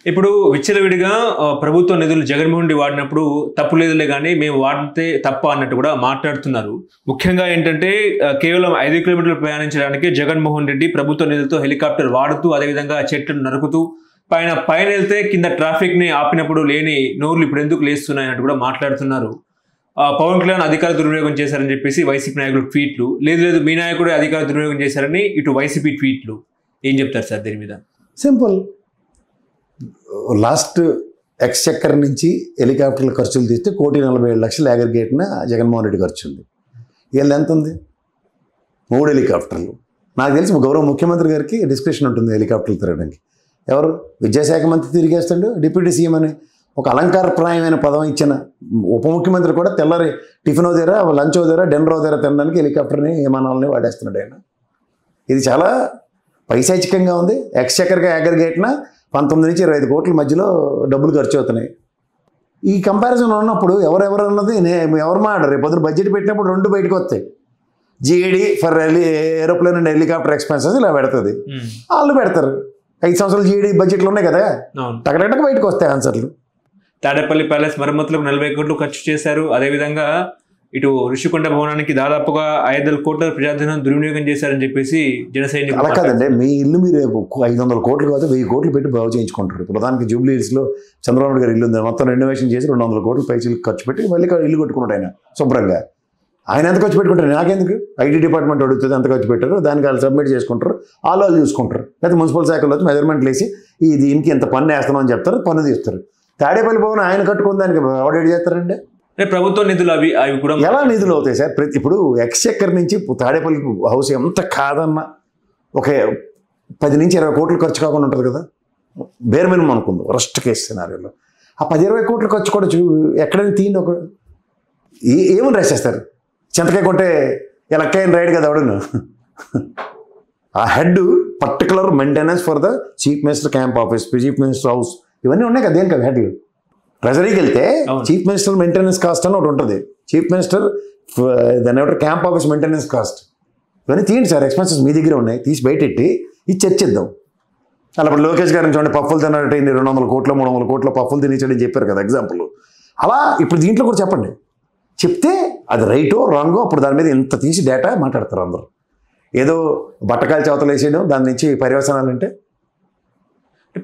ఇప్పుడు విచ్చలవిడిగా ప్రభుత్వ నిధులు జగన్మోహన్ రెడ్డి వాడినప్పుడు తప్పు లేదులే కానీ మేము వాడితే తప్ప అన్నట్టు కూడా మాట్లాడుతున్నారు. ముఖ్యంగా ఏంటంటే కేవలం 5 కిలోమీటర్లు ప్రయాణించడానికి జగన్మోహన్ రెడ్డి ప్రభుత్వ నిధులతో హెలికాప్టర్ వాడుతూ అదేవిధంగా చెట్లను నరుకుతూ పైన వెళ్తే కింద ట్రాఫిక్ ని ఆపినప్పుడు లేని నోర్లు ఇప్పుడు ఎందుకు లేస్తున్నాయి అన్నట్టు కూడా మాట్లాడుతున్నారు. పవన్ కళ్యాణ్ అధికార దుర్వినియోగం చేశారని చెప్పేసి వైసీపీ నాయకులు ట్వీట్లు, లేదు మీ నాయకుడే అధికార దుర్వినియోగం చేశారని ఇటు వైసీపీ ట్వీట్లు. ఏం చెప్తారు సార్ దీని మీద? సింపుల్. లాస్ట్ ఎక్స్చెక్కర్ నుంచి హెలికాప్టర్ల ఖర్చులు తీస్తే 1,47,00,000 అగ్రిగేట్న జగన్మోహన్ రెడ్డి ఖర్చు ఉంది. వీళ్ళు ఎంత ఉంది? 3 హెలికాప్టర్లు. నాకు తెలిసి గౌరవ ముఖ్యమంత్రి గారికి డిస్క్రిప్షన్ ఉంటుంది హెలికాప్టర్లు తిరగడానికి. ఎవరు? విద్యాశాఖ మంత్రి తిరిగేస్తాడు. డిప్యూటీ సీఎం అని ఒక అలంకారప్రాయమైన పదం ఇచ్చిన ఉప ముఖ్యమంత్రి కూడా తెల్లరి టిఫిన్ ఓదేరా, లంచ్ ఓదేరా, డిన్నర్ ఓదేరా తినడానికి హెలికాప్టర్ని విమానాలని వాడేస్తున్నాడు ఆయన. ఇది చాలా పైశాచికంగా ఉంది. ఎక్స్చెక్కర్గా అగ్రిగేట్న 19 నుంచి 25 కోట్ల మధ్యలో డబ్బులు ఖర్చు అవుతున్నాయి. ఈ కంపారిజన్ ఉన్నప్పుడు ఎవరెవరు అన్నది ఎవరు మాట రేపు పొద్దున బడ్జెట్ పెట్టినప్పుడు 2 బయటకు వస్తాయి. GAD for aeroplane and helicopter expenses ఇలా పెడుతుంది, వాళ్ళు పెడతారు. 5 సంవత్సరాలు జీఏడీ బడ్జెట్లు ఉన్నాయి కదా, టకటక బయటకు వస్తాయి ఆన్సర్లు. తాడేపల్లి ప్యాలెస్ మరమ్మతులకు 40 కోట్లు ఖర్చు చేశారు. అదేవిధంగా ఇటు ఋషికొండ భవనానికి దాదాపుగా 500 కోట్ల ప్రజాధనం దుర్వినియోగం చేశారని చెప్పేసి జనసైనికులు. అలా కాదండి, మీ ఇల్లు మీరు 500 కోట్లు కాదు 1000 కోట్లు పెట్టి బాగు చేయించుకుంటారు. ప్రధానికి జూబ్లీ హిల్స్లో చంద్రబాబు నాయుడు గారి ఇల్లు ఉంది, మొత్తం రెనోవేషన్ చేసి 200 కోట్లు పైసలు ఖర్చు పెట్టి మళ్ళీ ఇల్లు కట్టుకున్నాడు ఆయన శుభ్రంగా. ఆయన ఎంత ఖర్చు పెట్టుకుంటారు? నాకెందుకు? ఐటీ డిపార్ట్మెంట్ అడుగుతుంది ఎంత ఖర్చు పెట్టారు, దానికి వాళ్ళు సబ్మిట్ చేసుకుంటారు, వాళ్ళు చూసుకుంటారు. లేకపోతే మున్సిపల్ శాఖలో వచ్చి మెజర్మెంట్లు వేసి ఈ దీనికి ఎంత పన్ను వేస్తున్నాం అని చెప్తారు, పన్ను తీస్తారు. తాడేపల్లి భవన్ ఆయన కట్టుకుని దానికి ఆడిట్ చేస్తారండి. ప్రభుత్వ నిధులు అవి కూడా ఎలా నిధులు అవుతాయి సార్? ఇప్పుడు ఎక్స్చెక్కర్ నుంచి తాడేపల్లి హౌస్ ఎంత కాదన్నా ఒక 10 నుంచి 20 కోట్లు ఖర్చు కాకుండా ఉంటుంది కదా, బేర్ మినిమం అనుకుంది వరస్ట్ కేసు సినారియోలో. ఆ 10-20 కోట్లు ఖర్చు కూడా ఎక్కడైనా తీయండి. ఒక ఏమని రాసేస్తారు? చింతకాయ కొంటే ఎలక్కాయని రైడ్ కదా ఎవడను. ఆ head particular maintenance for the chief minister camp office, chief minister house, ఇవన్నీ ఉన్నాయి కదా. దేని కదా హెడ్లు? ట్రెజరీకి వెళ్తే చీఫ్ మినిస్టర్ మెయింటెనెన్స్ కాస్ట్ అని ఒకటి ఉంటుంది, చీఫ్ మినిస్టర్ దాని ఏమంటారు క్యాంప్ ఆఫీస్ మెయింటెనెన్స్ కాస్ట్. ఇవన్నీ తీయండి సార్, ఎక్స్పెన్సెస్ మీ దగ్గర ఉన్నాయి, తీసి బయటెట్టి ఇది చర్చిద్దాం. అలా ఇప్పుడు లోకేష్ గారిని చూడండి, పప్పులు తిన్నట్టు 200 కోట్లు 300 కోట్ల పప్పులు తినేసాడని చెప్పారు కదా ఎగ్జాంపుల్. అలా ఇప్పుడు దీంట్లో కూడా చెప్పండి, చెప్తే అది రైటో రాంగో అప్పుడు దాని మీద ఇంత తీసి డేటా మాట్లాడతారు అందరూ. ఏదో బట్టకాయలు చవతలు వేసేయడం దాని నుంచి పర్యవసనాలు అంటే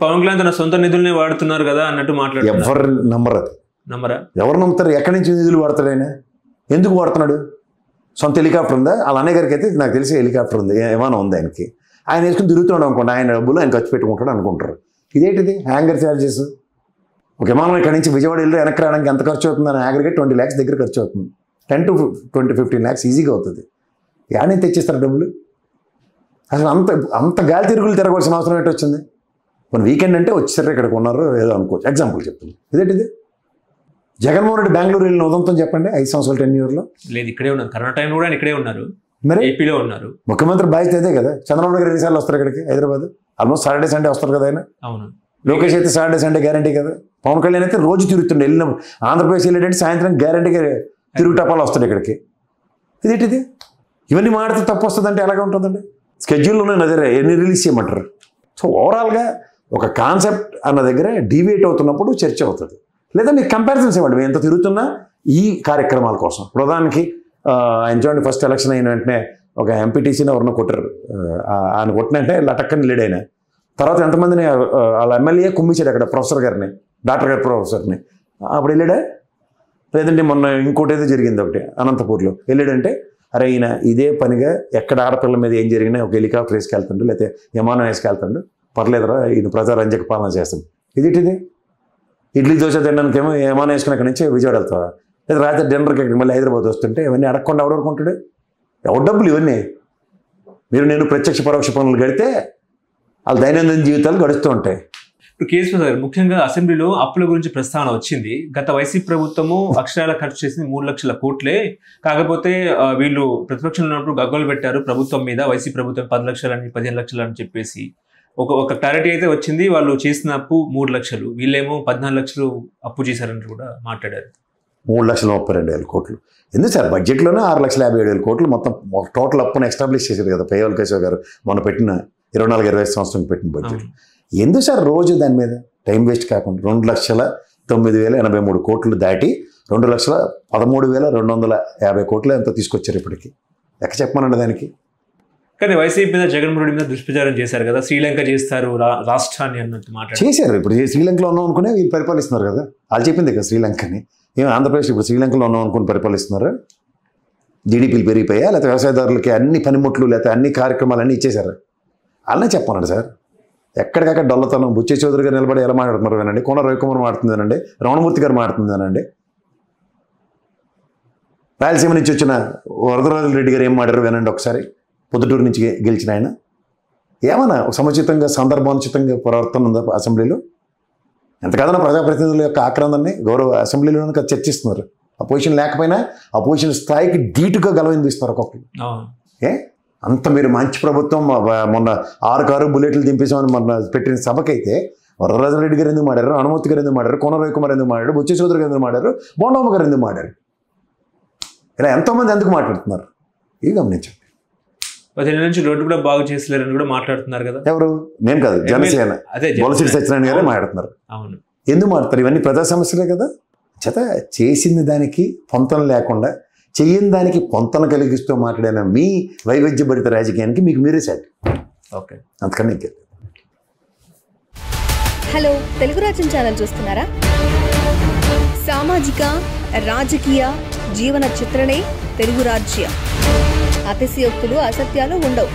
పవన్ కళ్యాణ్ తన సొంత నిధులనే వాడుతున్నారు కదా అన్నట్టు మాట్లాడుతున్నారు. ఎవరు నమ్మరు? అది నమ్మరా? ఎవరు నమ్ముతారు? ఎక్కడి నుంచి నిధులు వాడతాడు ఆయన? ఎందుకు వాడుతున్నాడు? సొంత హెలికాప్టర్ ఉందా? వాళ్ళ అన్నయ్య గారికి అయితే నాకు తెలిసి హెలికాప్టర్ ఉంది, ఏమైనా ఉంది ఆయనకి. ఆయన వేసుకుని తిరుగుతున్నాడు అనుకోండి, ఆయన డబ్బులు ఆయన ఖర్చు పెట్టుకుంటాడు అనుకుంటారు. ఇదేంటిది? Hanger charges. ఒక విమానం ఇక్కడ నుంచి విజయవాడ వెళ్ళి వెనక్కి రావడానికి ఎంత ఖర్చు అవుతుంది అని అగ్రిగేట్ 20 lakhs దగ్గర ఖర్చు అవుతుంది. 10 to 15 lakhs ఈజీగా అవుతుంది. యాడని తెచ్చిస్తారు డబ్బులు? అసలు అంత గాలి తిరుగులు తిరగవలసిన అవసరం ఏంటి వచ్చింది? మన వీకెండ్ అంటే వచ్చేసరికి ఇక్కడికి ఉన్నారు ఏదో అనుకోవచ్చు. ఎగ్జాంపుల్ చెప్తుంది. ఇదేంటిది? జగన్మోహన్ రెడ్డి బెంగళూరు వెళ్ళిన ఉదంతం చెప్పండి. 5 సంవత్సరాలు 10 yearsలో లేదు, ఇక్కడే ఉన్నారు. కరోనా టైం కూడా ఇక్కడే ఉన్నారు, మరి ఏపీలో ఉన్నారు. ముఖ్యమంత్రి బాధ్యత అదే కదా. చంద్రబాబు గారు 2 సార్లు వస్తారు ఇక్కడికి హైదరాబాద్. ఆల్మోస్ట్ సాటర్డే సండే వస్తారు కదా ఆయన. అవును. లోకేష్ అయితే సాటర్డే సండే గ్యారంటీ కదా. పవన్ కళ్యాణ్ అయితే రోజు తిరుగుతుండే, వెళ్ళిన ఆంధ్రప్రదేశ్ వెళ్ళేటంటే సాయంత్రం గ్యారంటీగా తిరుగు టపాలు వస్తాడు ఇక్కడికి. ఇదేంటిది? ఇవన్నీ మాడితే తప్పు వస్తుందంటే ఎలాగ ఉంటుందండి? స్కెడ్యూల్లోనే అదే ఎన్ని రిలీజ్ చేయమంటారు. సో ఓవరాల్గా ఒక కాన్సెప్ట్ అన్న దగ్గర డీవియేట్ అవుతున్నప్పుడు చర్చ అవుతుంది. లేదా మీకు కంపారిజన్స్ ఇవ్వండి, మేము ఎంత తిరుగుతున్నా ఈ కార్యక్రమాల కోసం. ప్రధానికి ఆయన చూడండి, ఫస్ట్ ఎలక్షన్ అయిన వెంటనే ఒక ఎంపీటీసీని ఎవరినో కొట్టారు, ఆయన కొట్టిన వెంటనే లటక్కని లీడ్ అయినా. తర్వాత ఎంతమందిని వాళ్ళ ఎమ్మెల్యే కుమ్మించాడు అక్కడ ప్రొఫెసర్ గారిని, డాక్టర్ గారి ప్రొఫెసర్ని. అప్పుడు వెళ్ళాడా? లేదంటే మొన్న ఇంకోటి ఏదో జరిగింది ఒకటి అనంతపూర్లో. వెళ్ళాడంటే అరే ఈయన ఇదే పనిగా ఎక్కడ ఆడపిల్ల మీద ఏం జరిగినా ఒక హెలికాప్టర్ వేసుకెళ్తాడు, లేకపోతే విమానం వేసుకెళ్తాడు, పర్లేదురా ఈయన ప్రజారంజక పాలన చేస్తాడు. ఇదేంటిది? ఇడ్లీ దోశ తినడానికి ఏమో విమానం వేసుకుని అక్కడి నుంచి విజయవాడ వెళ్తావా? లేదా రాత్రి డిన్నర్కి ఇక్కడికి మళ్ళీ హైదరాబాద్ వస్తుంటే ఇవన్నీ అడగకుండా ఎవడనుకుంటాడు? ఎవరు డబ్బులు ఇవన్నీ? నేను ప్రత్యక్ష పరోక్ష పనులు గడితే వాళ్ళ దైనందిన జీవితాలు గడుస్తూ ఉంటాయి. ఇప్పుడు కేసు సార్, ముఖ్యంగా అసెంబ్లీలో అప్పుల గురించి ప్రస్తావన వచ్చింది. గత వైసీపీ ప్రభుత్వము అక్షరాల ఖర్చు చేసింది 3 లక్షల కోట్లే. కాకపోతే వీళ్ళు ప్రతిపక్షంలో ఉన్నప్పుడు గగ్గోలు పెట్టారు ప్రభుత్వం మీద, వైసీపీ ప్రభుత్వం 10 లక్షలని 15 లక్షలు అని చెప్పేసి. ఒక క్లారిటీ అయితే వచ్చింది, వాళ్ళు చేసిన అప్పు 3 లక్షలు, వీళ్ళేమో 14 లక్షలు అప్పు చేశారని కూడా మాట్లాడారు. 3,32,000 కోట్లు ఎందుకు సార్? బడ్జెట్లోనే 6,57,000 కోట్లు మొత్తం టోటల్ అప్పును ఎస్టాబ్లిష్ చేశారు కదా పేయవల్ కేశవ్ గారు మొన్న పెట్టిన 24-25 సంవత్సరం పెట్టిన బడ్జెట్. ఎందుకు సార్ రోజు దాని మీద టైం వేస్ట్ కాకుండా 2,09,083 కోట్లు దాటి 2,13,250 కోట్లు ఎంతో తీసుకొచ్చారు ఇప్పటికి. లెక్క చెప్పమనండి దానికి. కానీ వైసీపీ మీద జగన్మోహన్ రెడ్డి మీద దుష్ప్రచారం చేశారు కదా, శ్రీలంక చేస్తారు రాష్ట్రాన్ని అన్నట్టు మాట్లాడారు. చేశారు. ఇప్పుడు శ్రీలంకలో ఉన్నాం అనుకునే వీళ్ళు పరిపాలిస్తున్నారు కదా. వాళ్ళు చెప్పింది కదా శ్రీలంకని. ఏమి ఆంధ్రప్రదేశ్ ఇప్పుడు శ్రీలంకలో ఉన్నాం అనుకుని పరిపాలిస్తున్నారు. జీడీపీలు పెరిగిపోయా, లేకపోతే వ్యవసాయదారులకి అన్ని పనిముట్లు లేకపోతే అన్ని కార్యక్రమాలన్నీ ఇచ్చేశారు. అలానే చెప్పమన్నాడు సార్. ఎక్కడికక్కడ డొల్లతనం. బుచ్చే చౌదరి గారు నిలబడి ఎలా మాట్లాడుతున్నారు వినండి, కోన రవికుమార్ మాట్లాడుతుందేనండి, రమణమూర్తి గారు మాట్లాడుతుందేనండి, రాయలసీమ నుంచి వచ్చిన వరదరాజుల రెడ్డి గారు ఏం మాట్లాడారు వినండి ఒకసారి. పొద్దుటూరు నుంచి గెలిచిన ఆయన ఏమన్నా సముచితంగా సందర్భోచితంగా ప్రవర్తన ఉందా అసెంబ్లీలో? ఎంత కాదన్నా ప్రజాప్రతినిధుల యొక్క ఆక్రందాన్ని గౌరవ అసెంబ్లీలో చర్చిస్తున్నారు. అపోజిషన్ లేకపోయినా అపోజిషన్ స్థాయికి ధీటుగా గలవిందిస్తారు ఒక్కొక్కరు. అంత మీరు మంచి ప్రభుత్వం మొన్న 6 బుల్లెట్లు దింపేసామని మొన్న పెట్టిన సభకైతే వరదరాజుల రెడ్డి గారు ఎందుకు మాడారు, హనుమూర్తి గారు ఎందుకు మాడారు, కోన రవికుమార్ ఎందుకు మాడారు, బుచ్చే చౌదరి గారు ఎందుకు మాడారు, బోండమ్మ గారు ఎందుకు మాడారు, ఇలా ఎంతోమంది ఎందుకు మాట్లాడుతున్నారు ఇది గమనించండి. 10 నుంచి రోడ్డు కూడా బాగు చేసలేరని కూడా మాట్లాడుతున్నారు కదా. ఎవరు? నేను కాదు, జనసేన బొలసిడి సత్యనారాయణ గారే మాట్లాడుతున్నారు. అవును, ఎందుకు మాట్లాడతారు? ఇవన్నీ ప్రజా సమస్యలే కదా. చేత చేసింది దానికి పొంతన లేకుండా చెయ్యని దానికి పొంతన కలిగిస్తూ మాట్లాడిన మీ వైవిధ్యభరిత రాజకీయానికి మీకు మీరే సాటి. ఓకే, అంతకన్నా ఇంకే. హలో, తెలుగు రాజ్యం ఛానల్ చూస్తున్నారా? సామాజిక రాజకీయ జీవన చిత్రణే తెలుగు రాజ్యం. అతిశయోక్తులు అసత్యాలు ఉండవు.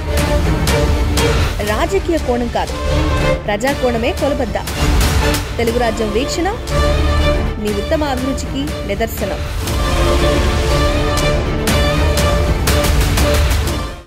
రాజకీయ కోణం కాదు, ప్రజా కోణమే కొలబద్ద. తెలుగు రాజ్యం వీక్షణ మీ ఉత్తమ అభిరుచికి నిదర్శనం.